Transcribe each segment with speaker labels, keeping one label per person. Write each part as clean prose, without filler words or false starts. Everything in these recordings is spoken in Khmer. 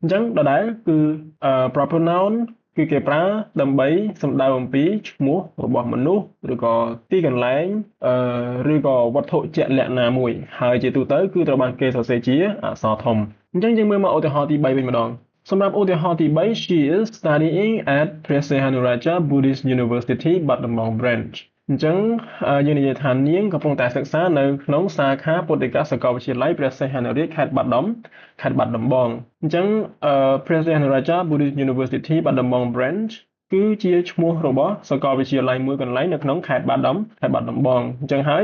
Speaker 1: អញ្ចឹងដដែលគឺproper noun គឺគេប្រើដើម្បីសំដៅអំពីឈ្មោះរបស់មនុស្សឬក៏ទីកន្លែងឬក៏វត្ថុជាក់លាក់ណាមួយហើយជាទូទៅគឺត្រូវបានគេសរសេរជាអក្សរធំអញ្ចឹងយើងមើលមកឧទាហរណ៍ទី3វិញម្ដងសម្រាប់ឧទាហរណ៍ទី3 She is studying atព្រះសីហនុរាជា Buddhist University Battambang Branch អញ្ចឹងយើងនិយាយថានាងកំពុងតែសិក្សានៅក្នុងសាខាពុទ្ធិកសាកលវិទ្យាល័យព្រះសីហនុរាជខេត្តបាត់ដំបងអញ្ចឹងព្រះសីហនុរាជា Buddhist University Battambang Branch គឺជាឈ្មោះរបស់សាកលវិទ្យាល័យមួយកន្លែងនៅក្នុងខេត្តបាត់ដំបងអញ្ចឹងហើយ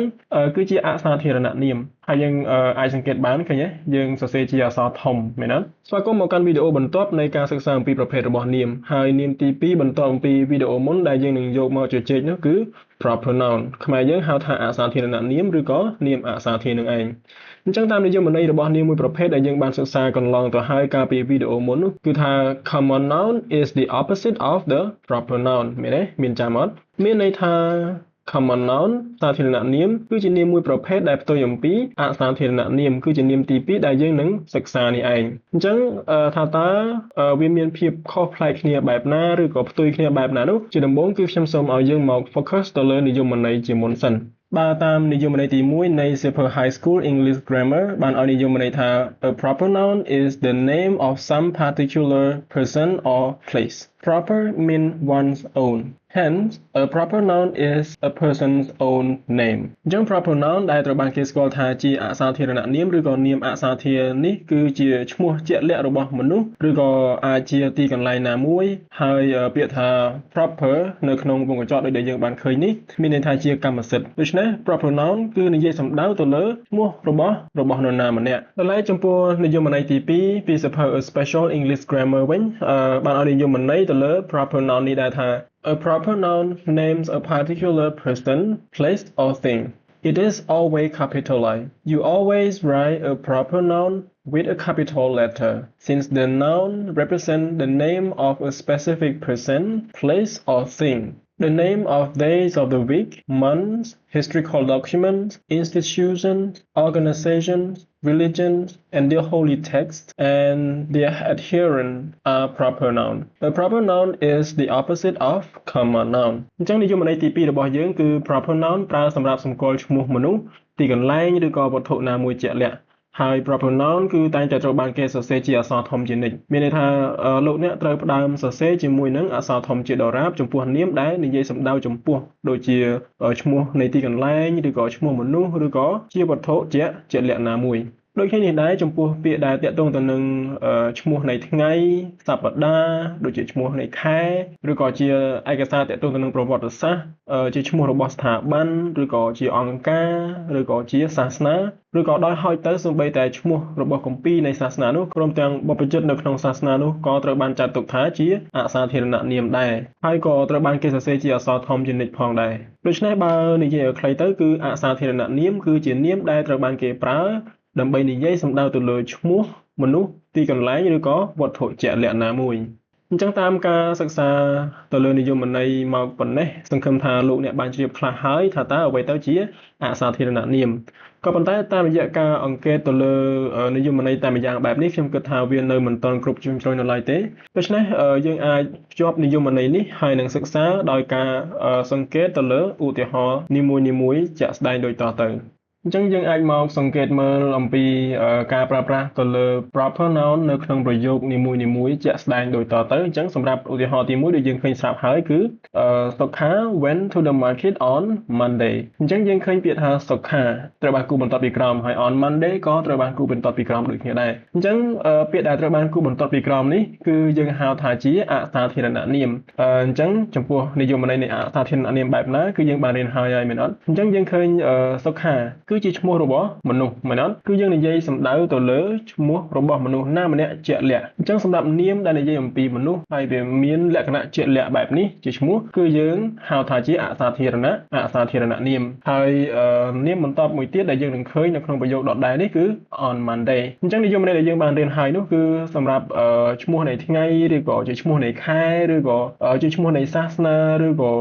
Speaker 1: គឺជាអសាធារណនាមហើយយើងអាចសង្កេតបានឃើញទេយើងសរសេរជាអក្សរធំមែនទេស្វាគមន៍មកកាន់វីដេអូបន្ទាប់នៃការសិក្សាអំពីប្រភេទរបស់នាមហើយនាមទី2បន្ទាប់អំពីវីដេអូមុនដែលយើងនឹងយកមកជជែកនោះគឺ proper noun ខ្មែរយើងហៅថាអសាធារណនាមឬក៏នាមអសាធារនឹងឯងអញ្ចឹងតាមនិយមន័យរបស់នាមមួយប្រភេទដែលយើងបានសិក្សាកន្លងទៅហើយកាលពីវីដេអូមុននោះគឺថា common noun is the opposite of the proper noun មានទេមានចាំអត់មានន័យថា common noun សាធារណនាមគឺជានាមមួយប្រភេទដែលផ្ទុយអំពីអសាធារណនាមគឺជានាមទី2ដែលយើងនឹងសិក្សានេះឯងអញ្ចឹងថាតើវាមានភាពខុសប្លែកគ្នាបែបណាឬក៏ផ្ទុយគ្នាបែបណានោះជាដំបូងគឺខ្ញុំសូមឲ្យយើងមក focus ទៅលើនិយមន័យជាមុនសិនបើតាមនិយមន័យទី1នៃសៀវភៅ High School English Grammar បានឲ្យនិយមន័យថា a proper noun is the name of some particular person or place proper mean one's own hence a proper noun is a person's own name អញ្ចឹង proper noun ដែលត្រូវបានគេស្គាល់ថាជាអសាធារណនាមឬក៏នាមអសាធារនេះគឺជាឈ្មោះជាក់លាក់របស់មនុស្សឬក៏អាចជាទីកន្លែងណាមួយហើយពាក្យថា proper នៅក្នុងវងកញ្ចក់ដូចដែលយើងបានឃើញនេះមានន័យថាជាកម្មសិទ្ធិដូច្នេះ proper noun គឺនិយាយសំដៅទៅលើឈ្មោះរបស់នរណាម្នាក់ដល់ហើយចំពោះនិយមន័យទី2ពីសៀវភៅ A Special English Grammar វិញបានឲ្យនិយមន័យទៅលើ proper noun នេះដែរថា A proper noun names a particular person, place or thing. It is always capitalized. You always write a proper noun with a capital letter, since the noun represents the name of a specific person, place or thing. The name of days of the week, months, historical documents, institutions, organizations, religions, and their holy texts and their adherents are proper noun. A proper noun is the opposite of common noun. អញ្ចឹងនិយមន័យទី2របស់យើងគឺ proper noun ប្រើសម្រាប់សម្គាល់ឈ្មោះមនុស្សទីកន្លែងឬក៏វត្ថុណាមួយជាក់លាក់ហើយ proper noun គឺតែងតែត្រូវបានគេសរសេរជាអក្សរធំជានិច្ចមានន័យថាលោកអ្នកត្រូវផ្ដើមសរសេរជាមួយនឹងអក្សរធំជាដរាបចំពោះនាមដែលនិយាយសំដៅចំពោះដូចជាឈ្មោះនៃទីកន្លែងឬក៏ឈ្មោះមនុស្សឬក៏ជាវត្ថុជាក់លាក់ណាមួយដូចគ្នានេះដែរចំពោះពាក្យដែលតាក់ទងទៅនឹងឈ្មោះនៃថ្ងៃសប្តាហ៍ដូចជាឈ្មោះនៃខែឬក៏ជាឯកសារតាក់ទងទៅនឹងប្រវត្តិសាស្ត្រជាឈ្មោះរបស់ស្ថាប័នឬក៏ជាអង្គការឬក៏ជាសាសនាឬក៏ដោយហោចទៅសូម្បីតែឈ្មោះរបស់គម្ពីរនៃសាសនានោះព្រមទាំងបព្វជិតនៅក្នុងសាសនានោះក៏ត្រូវបានចាត់ទុកថាជាអសាធារណនាមដែរហើយក៏ត្រូវបានគេសរសេរជាអក្សរធំជានិច្ចផងដែរដូច្នេះបើនិយាយឲ្យខ្លីទៅគឺអសាធារណនាមគឺជានាមដែលត្រូវបានគេប្រើដើម្បីនិយាយសំដៅទៅលើឈ្មោះមនុស្សទីកន្លែងឬក៏វត្ថុជាក់លាក់ណាមួយអញ្ចឹងតាមការសិក្សាទៅលើនិយមន័យមកប៉ុណ្ណេះសង្ឃឹមថាលោកអ្នកបានជ្រាបខ្លះហើយថាតើអ្វីទៅជាអសាធារណនាមក៏ប៉ុន្តែតាមរយៈការអង្កេតទៅលើនិយមន័យតែម្យ៉ាងបែបនេះខ្ញុំគិតថាវានៅមិនទាន់គ្រប់ជ្រុងជ្រោយនៅឡើយទេដូច្នេះយើងអាចភ្ជាប់និយមន័យនេះហើយនឹងសិក្សាដោយការសង្កេតទៅលើឧទាហរណ៍នីមួយៗជាក់ស្ដែងដូចតទៅអញ្ចឹងយើងអាចមកសង្កេតមើលអំពីការប្រើប្រាស់ទៅលើ proper noun នៅក្នុងប្រយោគនីមួយៗជាក់ស្ដែងដូចតទៅអញ្ចឹងសម្រាប់ឧទាហរណ៍ទី1ដែលយើងឃើញស្រាប់ហើយគឺសុខា went to the market on Monday អញ្ចឹងយើងឃើញពាក្យថាសុខាត្រូវបានគូបន្ទាត់ពីក្រោមហើយ on Monday ក៏ត្រូវបានគូបន្ទាត់ពីក្រោមដូចគ្នាដែរអញ្ចឹងពាក្យដែលត្រូវបានគូបន្ទាត់ពីក្រោមនេះគឺយើងហៅថាជាអសាធារណនាមអញ្ចឹងចំពោះនិយមន័យនៃអសាធារណនាមបែបណាគឺយើងបានរៀនហើយមែនអត់អញ្ចឹងយើងឃើញសុខាគឺជាឈ្មោះរបស់មនុស្សមែនអត់គឺយើងនិយាយសំដៅទៅលើឈ្មោះរបស់មនុស្សណាម្នាក់ជាក់លាក់អញ្ចឹងសម្រាប់នាមដែលនិយាយអំពីមនុស្សហើយវាមានលក្ខណៈជាក់លាក់បែបនេះជាឈ្មោះគឺយើងហៅថាជាអសាធារណនាមហើយនាមបន្ទាប់មួយទៀតដែលយើងនឹងឃើញនៅក្នុងប្រយោគដដែលនេះគឺ on Monday អញ្ចឹងនិយមន័យដែលយើងបានរៀនហើយនោះគឺសម្រាប់ឈ្មោះនៃថ្ងៃឬក៏ជាឈ្មោះនៃខែឬក៏ជាឈ្មោះនៃសាសនាឬក៏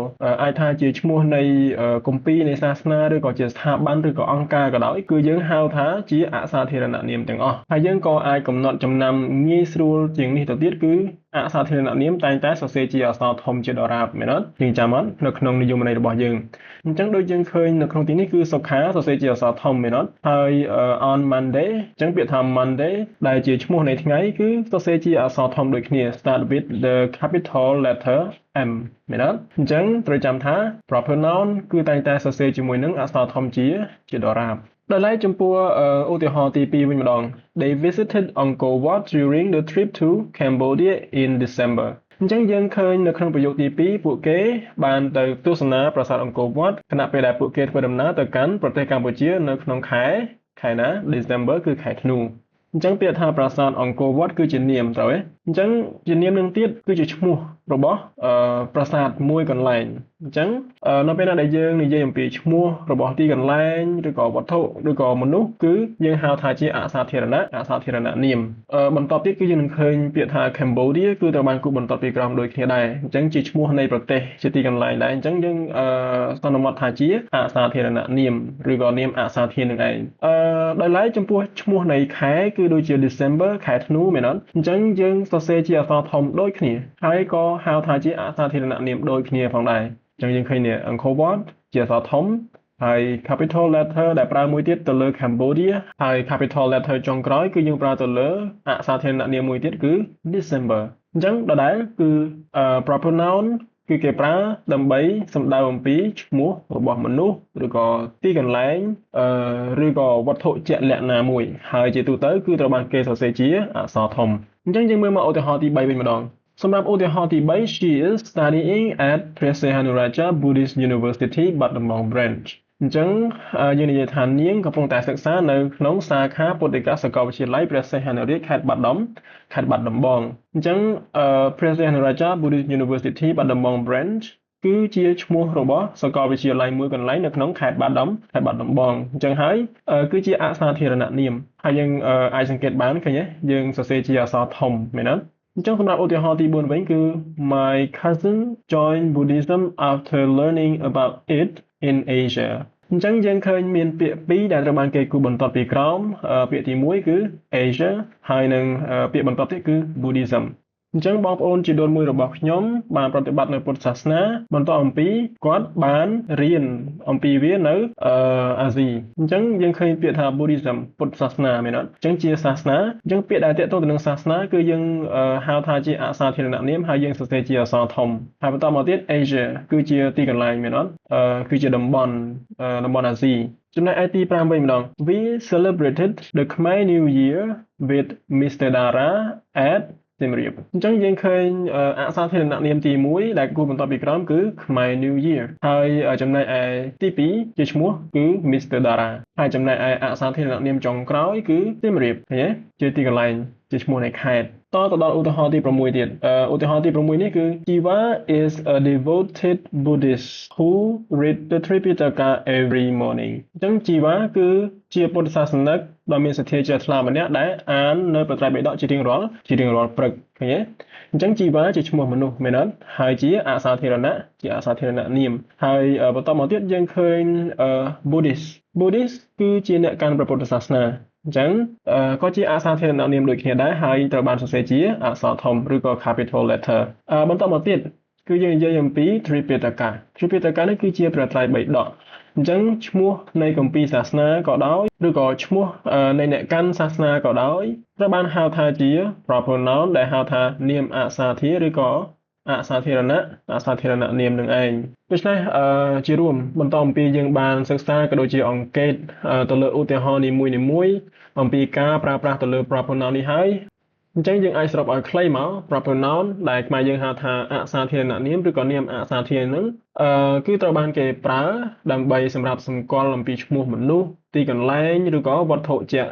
Speaker 1: អាចថាជាឈ្មោះនៃគម្ពីរនៃសាសនាឬក៏ជាស្ថាប័នឬក៏អង្គ អង្គការក៏ដោយគឺយើងហៅថាជាអសាធារណនាមទាំងអស់ហើយយើងក៏អាចកំណត់ចំណាំងាយស្រួលជាងនេះទៅទៀតគឺអសាធារណនាមតែងតែសរសេរជាអក្សរធំជាដរាបមែនអត់យើងចាំអត់នៅក្នុងនិយមន័យរបស់យើងអញ្ចឹងដូចយើងឃើញនៅក្នុងទីនេះគឺសុខាសរសេរជាអក្សរធំមែនអត់ហើយ on Monday អញ្ចឹងពាក្យថា Monday ដែលជាឈ្មោះនៃថ្ងៃគឺសរសេរជាអក្សរធំដូចគ្នា start with the capital letter M មែនអត់អញ្ចឹងត្រូវចាំថា proper noun គឺតែងតែសរសេរជាមួយនឹងអក្សរធំជាដរាបដោយឡែកចំពោះឧទាហរណ៍ទី2វិញម្ដង They visited Angkor Wat during the trip to Cambodia in December អញ្ចឹងយើងឃើញនៅក្នុងប្រយោគទី2ពួកគេបានទៅទស្សនាប្រាសាទអង្គរវត្តខណៈពេលដែលពួកគេធ្វើដំណើរទៅកាន់ប្រទេសកម្ពុជានៅក្នុងខែណា December គឺខែធ្នូអញ្ចឹងពាក្យថាប្រាសាទអង្គរវត្តគឺជានាមត្រូវទេអញ្ចឹងជានាមនឹងទៀតគឺជាឈ្មោះរបស់ប្រាសាទមួយកន្លែងអញ្ចឹងនៅពេលណាដែលយើងនិយាយអំពីឈ្មោះរបស់ទីកន្លែងឬក៏វត្ថុឬក៏មនុស្សគឺយើងហៅថាជាអសាធារណនាមបន្ទាប់ទៀតគឺយើងនឹងឃើញពាក្យថា Cambodia គឺត្រូវបានគូបន្ទាត់ពីក្រោមដូចគ្នាដែរអញ្ចឹងជាឈ្មោះនៃប្រទេសជាទីកន្លែងដែរអញ្ចឹងយើងសន្មតថាជាអសាធារណនាមឬក៏នាមអសាធារនឹងឯងដោយឡែកចំពោះឈ្មោះនៃខែគឺដូចជា December ខែធ្នូមែនអត់អញ្ចឹងយើងសរសេរជាអក្សរធំដូចគ្នាហើយក៏ហៅថាជាអសាធារណនាមដូចគ្នាផងដែរអញ្ចឹងយើងឃើញនេះ Angkor Wat ជាអក្សរធំហើយ capital letter ដែលប្រើមួយទៀតទៅលើ Cambodia ហើយ capital letter ចុងក្រោយគឺយើងប្រើទៅលើអសាធារណនាមមួយទៀតគឺ December អញ្ចឹងដដែលគឺ proper noun គឺគេប្រើដើម្បីសំដៅអំពីឈ្មោះរបស់មនុស្សឬក៏ទីកន្លែងឬក៏វត្ថុជាក់លាក់ណាមួយហើយជាទូទៅគឺត្រូវបានគេសរសេរជាអក្សរធំអញ្ចឹងយើងមើលមកឧទាហរណ៍ទី3វិញម្ដងសម្រាប់ឧទាហរណ៍ទី3 She is studying at Prasehanuraja Buddhist University Battambang Branch អញ្ចឹងយើងនិយាយថានាងកំពុងតែសិក្សានៅក្នុងសាខាពុទ្ធិកសាកលវិទ្យាល័យព្រះសីហនុរាជខេត្តបាត់ដំបងអញ្ចឹងព្រះសីហនុរាជា Buddhist University Battambang Branch គឺជាឈ្មោះរបស់សាកលវិទ្យាល័យមួយកន្លែងនៅក្នុងខេត្តបាត់ដំបងអញ្ចឹងហើយគឺជាអសាធារណនាមហើយយើងអាចសង្កេតបានឃើញទេយើងសរសេរជាអក្សរធំមែនទេអញ្ចឹងសម្រាប់ឧទាហរណ៍ទី4វិញគឺ My cousin joined Buddhism after learning about it in Asia អញ្ចឹងយើងឃើញមានពាក្យពីរដែលត្រូវបានគេគូបន្ទាត់ពីក្រោមពាក្យទី1គឺ Asia ហើយនឹងពាក្យបន្ទាប់ទៀតគឺ Buddhism អញ្ចឹងបងប្អូនជីដូនមួយរបស់ខ្ញុំបានប្រតិបត្តិនៅពុទ្ធសាសនាបន្តអំពីគាត់បានរៀនអំពីវានៅអាស៊ីអញ្ចឹងយើងឃើញពាក្យថា Buddhism ពុទ្ធសាសនាមែនអត់អញ្ចឹងជាសាសនាអញ្ចឹងពាក្យដែលទាក់ទងទៅនឹងសាសនាគឺយើងហៅថាជាអសាធារណនាមហើយយើងសរសេរជាអក្សរធំហើយបន្តមកទៀត Asia គឺជាទីកន្លែងមែនអត់គឺជាតំបន់អាស៊ីចំណែកឯទី5វិញម្ដង We celebrated the Khmer New Year with Mr. Dara at Siem Reap អញ្ចឹងយើងឃើញអក្សរធារណនាមទី1ដែលគូបន្ទាប់ពីក្រោមគឺ Khmer New Year ហើយចំណែកឯទី2ជាឈ្មោះគឺ Mr. Dara ហើយចំណែកឯអក្សរធារណនាមចុងក្រោយគឺ Siem Reap ឃើញទេជាទីកន្លែងជាឈ្មោះនៃខេត្តតទៅដល់ឧទាហរណ៍ទី6ទៀតឧទាហរណ៍ទី6នេះគឺ Jiva is a devoted Buddhist who read the Tripitaka every morning អញ្ចឹង Jiva គឺជាពុទ្ធសាសនិកដ៏មានសទ្ធាជ្រះថ្លាម្នាក់ដែលអាននៅព្រះត្រៃបិដកជារៀងរាល់ព្រឹកឃើញទេអញ្ចឹង Jiva ជាឈ្មោះមនុស្សមែនអត់ហើយជាអសាធារណនាមហើយបន្តមកទៀតយើងឃើញBuddhist គឺជាអ្នកកាន់ព្រះពុទ្ធសាសនាអញ្ចឹងក៏ជាអសាធារណនាមដូចគ្នាដែរហើយត្រូវបានសរសេរជាអក្សរធំឬក៏ capital letter បន្តមកទៀតគឺយើងនិយាយអំពី Tripitaka នេះគឺជាព្រះត្រៃបិដកអញ្ចឹងឈ្មោះនៃគម្ពីរសាសនាក៏ដោយឬក៏ឈ្មោះនៃអ្នកកាន់សាសនាក៏ដោយត្រូវបានហៅថាជា proper noun ដែលហៅថានាមអសាធារឬក៏អសាធារណនាមនឹងឯងដូច្នេះជារួមបន្តអំពីយើងបានសិក្សាក៏ដូចជាអង្កេតទៅលើឧទាហរណ៍នីមួយអំពីការប្រើប្រាស់ទៅលើ proper noun នេះហើយអញ្ចឹងយើងអាចសរុបឲ្យខ្លីមក proper noun ដែលខ្មែរយើងហៅថាអសាធារណនាមឬក៏នាមអសាធារនឹងគឺត្រូវបានគេប្រើដើម្បីសម្រាប់សម្គាល់អំពីឈ្មោះមនុស្សទីកន្លែងឬក៏វត្ថុជាក់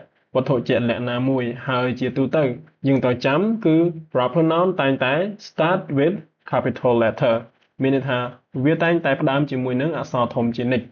Speaker 1: លាក់ណាមួយហើយជាទូទៅយើងត្រូវចាំគឺ proper noun តែងតែ start with capital letter មានន័យថាវាតែងតែផ្ដើមជាមួយនឹងអក្សរធំជានិច្ច